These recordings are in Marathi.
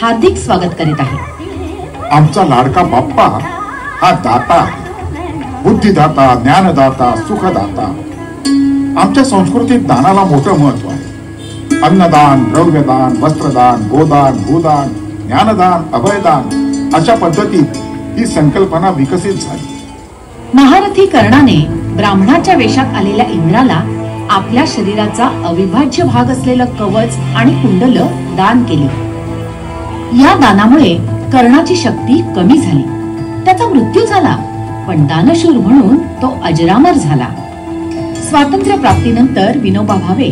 हार्दिक स्वागत करीत आहे. आमचा लाडका बाप्पा हा दाता आहे, बुद्धिदाता, ज्ञानदाता, सुखदाता. आमच्या संस्कृतीत दानाला मोठं महत्व आहे. अन्नदान, द्रव्यदान, वस्त्रदान, गोदान, भूदान, ज्ञानदान, अभयदान अशा पद्धतीत ही संकल्पना विकसित झाली. महारथी कर्णाने ब्राह्मणाच्या वेशात आलेल्या इंद्राला आपल्या शरीराचा अविभाज्य भाग असलेलं कवच आणि कुंडल दान केले. या दानामुळे कर्णाची शक्ती कमी झाली, त्याचा मृत्यू झाला, पण दानशूर म्हणून तो अजरामर झाला. स्वातंत्र्य प्राप्तीनंतर विनोबा भावे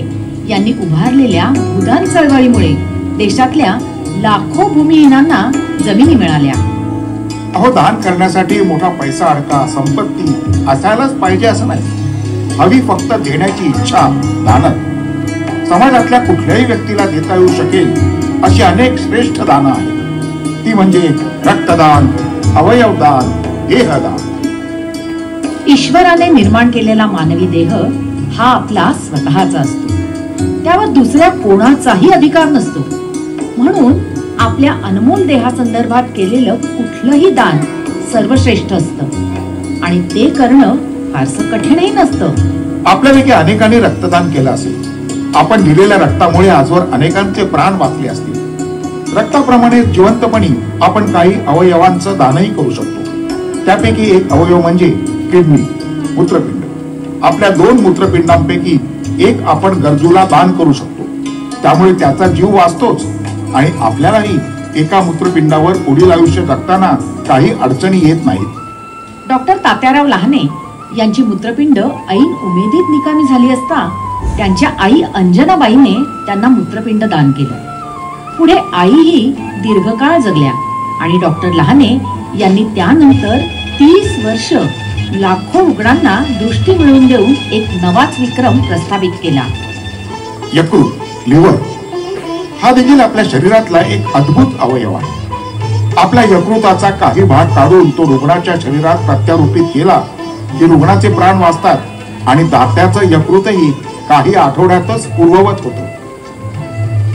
यांनी उभारलेल्या भूदान चळवळीमुळे देशातल्या लाखो भूमिहीनांना जमिनी मिळाल्या. अहो, दान करण्यासाठी मोठा पैसा, अडका, संपत्ती असायलाच पाहिजे असं नाही. हवी फक्त देण्याची इच्छा. दान समाजातल्या कुठल्याही व्यक्तीला देता येऊ शकेल अशी अनेक श्रेष्ठ दानं आहेत. ती म्हणजे रक्तदान, अवयवदान, देहदान. ईश्वराने निर्माण केलेला मानवी देह हा आपला स्वतःचा असतो, त्यावर दुसऱ्या कोणाचाही अधिकार नसतो. म्हणून आपल्या अनमोल देहासंदर्भात केलेलं कुठलंही दान सर्वश्रेष्ठ असतं आणि ते करणं फारसं कठीणही नसतं. आपल्यापैकी अनेकांनी रक्तदान केलं असेल. आपण दिलेल्या रक्तामुळे आजवर अनेकांचे प्राण वाचले असतील. रक्ताप्रमाणे जिवंतपणी आपण काही अवयवांचं दानही करू शकतो. त्यापैकी एक अवयव म्हणजे किडनी, मूत्रपिंड. आपल्या 2 मूत्रपिंडांपैकी एक आपण गरजूला दान करू शकतो. त्यामुळे त्याचा जीव वाचतोच आणि आपल्यालाही एका मूत्रपिंडावर पुढील आयुष्य जगताना काही अडचणी येत नाहीत. डॉक्टर तात्याराव लहाने यांची मूत्रपिंड ऐन उमेदीत निकामी झाली असता त्यांच्या आई अंजनाबाईने त्यांना मूत्रपिंड दान केलं. पुढे आईही दीर्घकाळ जगल्या आणि डॉक्टर लहाने यांनी त्यानंतर 30 वर्ष लाखो रुग्णांना दृष्टी मिळवून देऊन एक नवाच विक्रम प्रस्थापित केला. यकृत, लिव्हर हा देखील आपल्या शरीरातला एक अद्भुत अवयव आहे. आपल्या यकृताचा काही भाग काढून तो रुग्णाच्या शरीरात प्रत्यारोपित केला की रुग्णाचे प्राण वाचतात आणि दात्याचं यकृतही काही आठवड्यातच पूर्ववत होतं.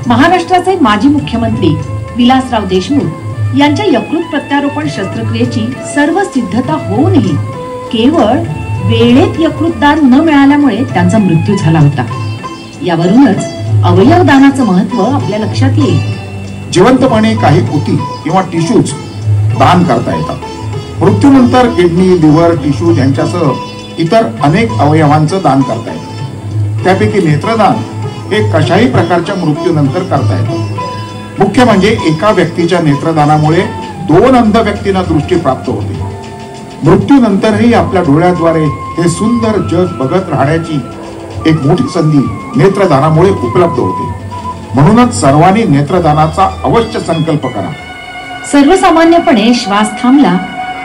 महाराष्ट्राचे माजी मुख्यमंत्री विलासराव देशमुख यांच्या यकृत प्रत्यारोपण शस्त्रक्रियेची सर्व सिद्धता होऊनही केवळ वेळेत यकृतदान न मिळाल्यामुळे त्यांचा मृत्यू झाला होता. यावरूनच अवयव दानाचं महत्व आपल्या लक्षात येईल. जिवंतपणे काही ऊती किंवा टिश्यूज दान करता येतात. मृत्यूनंतर किडनी, लिव्हर, टिश्यूज यांच्यासह इतर अनेक अवयवांचं दान करता येतं. त्यापैकी नेत्रदान हे कशाही प्रकारच्या मृत्यूनंतर करता येतं. मुख्य म्हणजे एका व्यक्तीच्या नेत्रदानामुळे 2 अंध व्यक्तींना दृष्टी प्राप्त होते. मृत्यूनंतरही आपल्या डोळ्याद्वारे हे सुंदर जग बघत राहण्याची एक मोठी संधी नेत्रदानामुळे उपलब्ध होते. म्हणूनच सर्वांनी नेत्रदानाचा अवश्य संकल्प करा. सर्वसामान्यपणे श्वास थांबला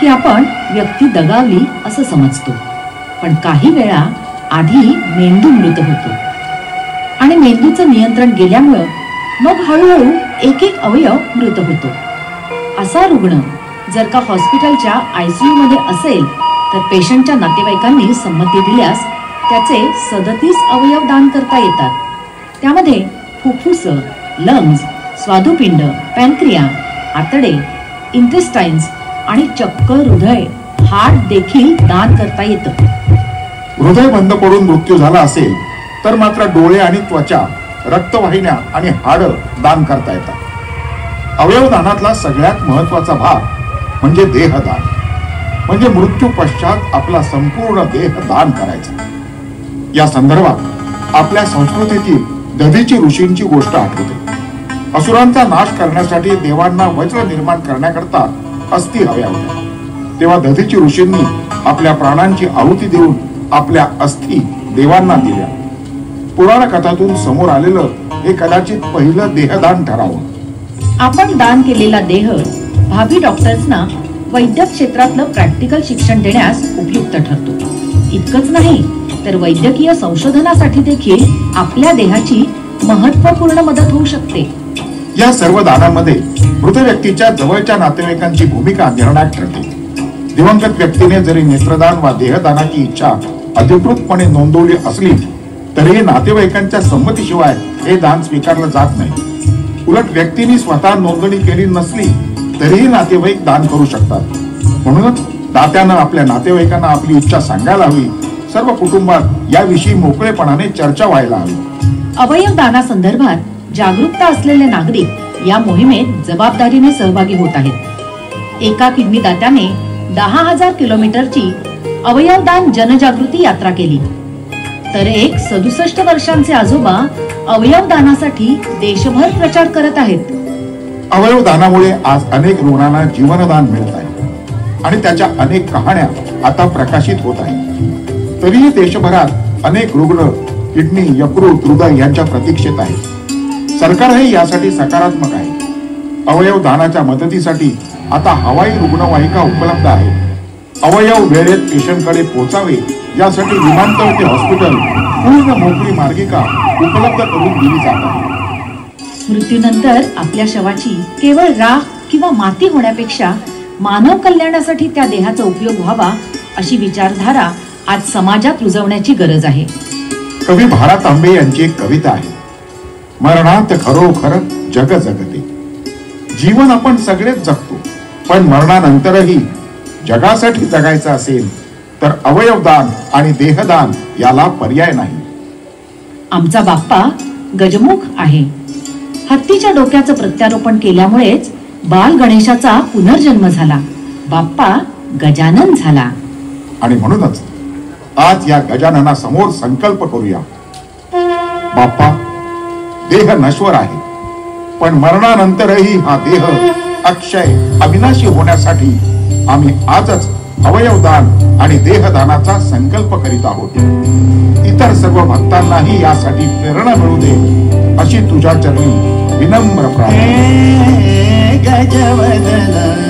की आपण व्यक्ती दगावली असं समजतो, पण काही वेळा आधी मेंदू मृत होतो आणि मेंदूचं नियंत्रण गेल्यामुळं मग हळूहळू एक एक अवयव मृत होतो. असा रुग्ण जर का हॉस्पिटलच्या ICU मध्ये असेल तर पेशंटच्या नातेवाईकांनी संमती दिल्यास त्याचे 37 अवयव दान करता येतात. त्यामध्ये फुफ्फुस, लंग्स, स्वादुपिंड, पॅनक्रिया, आतडे, इंटेस्टाइन्स आणि चक्क हृदय, हार्ट देखील दान करता येतं. हृदय बंद पडून मृत्यू झाला असेल तर मात्र डोळे आणि त्वचा, रक्तवाहिन्या आणि हाडं दान करता येतात. अवयवदानातला सगळ्यात महत्वाचा भाग म्हणजे देहदान. म्हणजे मृत्यू पश्चात आपला संपूर्ण देह दान करायचा. या संदर्भात आपल्या संस्कृतीतील दधीची ऋषींची गोष्ट आठवते. असुरांचा नाश करण्यासाठी देवांना वज्र निर्माण करण्याकरता अस्थी हव्या होत्या. तेव्हा दधीची ऋषींनी आपल्या प्राणांची आहुती देऊन आपल्या अस्थी देवांना दिल्या. पुराण कथातून समोर आलेलं हे कदाचित पहिलं देहदान ठरावं. आपण दान केलेला देह भावी डॉक्टर्सना वैद्यक क्षेत्रातलं प्रॅक्टिकल शिक्षण देण्यास उपयुक्त ठरतो. इतकंच नाही तर वैद्यकीय संशोधनासाठी देखील आपल्या देहाची महत्त्वपूर्ण मदत होऊ शकते. या सर्व दानांमध्ये मृत व्यक्तीच्या जवळच्या नातेवाईकांची भूमिका निर्णायक ठरते. दिवंगत व्यक्तीने जरी नेत्रदान वा देहदानाची इच्छा अधिकृतपणे नोंदवली असली तरीही नातेवाईकांच्या संमतीशिवाय हे दान स्वीकारलं जात नाही. उलट व्यक्तीने स्वतः नोंदणी केली नसली तरीही नातेवाईक दान करू शकतात. म्हणूनच दात्यानं आपल्या नातेवाईकांना आपली इच्छा सांगायला हवी. सर्व कुटुंबात याविषयी मोकळेपणाने चर्चा व्हायला हवी. अवयव दानासंदर्भात जागरूकता असलेले नागरिक या मोहिमेत जबाबदारीने सहभागी होत आहेत. एका किडनी दात्याने 10,000 किलोमीटरची अवयवदान जनजागृती यात्रा केली, तर एक 67 वर्षांचे आजोबा अवयवदानासाठी देशभर प्रचार करत आहेत. अवयवदानामुळे आज अनेक रुग्णांना जीवनदान मिळत आहे आणि त्याच्या अनेक कहाण्या आता प्रकाशित होत आहेत. तरीही देशभरात अनेक रुग्ण किडनी, यकृत, हृदय यांच्या प्रतीक्षेत आहेत. सरकारही यासाठी सकारात्मक आहे. अवयव दानाच्या मदतीसाठी आता हवाई रुग्णवाहिका उपलब्ध आहे. अवयव वेळेत पेशंटकडे पोहोचावे यासाठी विमानतळ ते हॉस्पिटल पूर्ण मोकळी मार्गिका उपलब्ध करून दिली जात आहे. मृत्यूनंतर आपल्या शवाची केवळ राख किंवा माती होण्यापेक्षा मानव कल्याणासाठी त्या देहाचा उपयोग व्हावा अशी विचारधारा आज समाजात रुजवण्याची गरज आहे. कवी भा. रा. तांबे यांची एक कविता आहे, मरणात खरोखर जग जगते. जीवन आपण सगळेच जगतो, पण मरणानंतरही जगासाठी जगायचं असेल तर अवयवदान आणि देहदान याला पर्याय नाही. आमचा बाप्पा गजमुख आहे. हत्तीच्या डोक्याचं प्रत्यारोपण केल्यामुळेच बाल गणेशाचा पुनर्जन्म झाला. बाप्पा गजानन झाला. आणि म्हणूनच आज या गजानना समोर संकल्प करूया. बाप्पा, देह नश्वर आहे, पण मरणानंतरही हा देह अक्षय अविनाशी होण्यासाठी आम्ही आजच अवयवदान आणि देहदानाचा संकल्प करीत आहोत. इतर सर्व भक्तांनाही यासाठी प्रेरणा मिळू दे अशी तुझ्या चरणी विनम्र प्रार्थना. गजवदन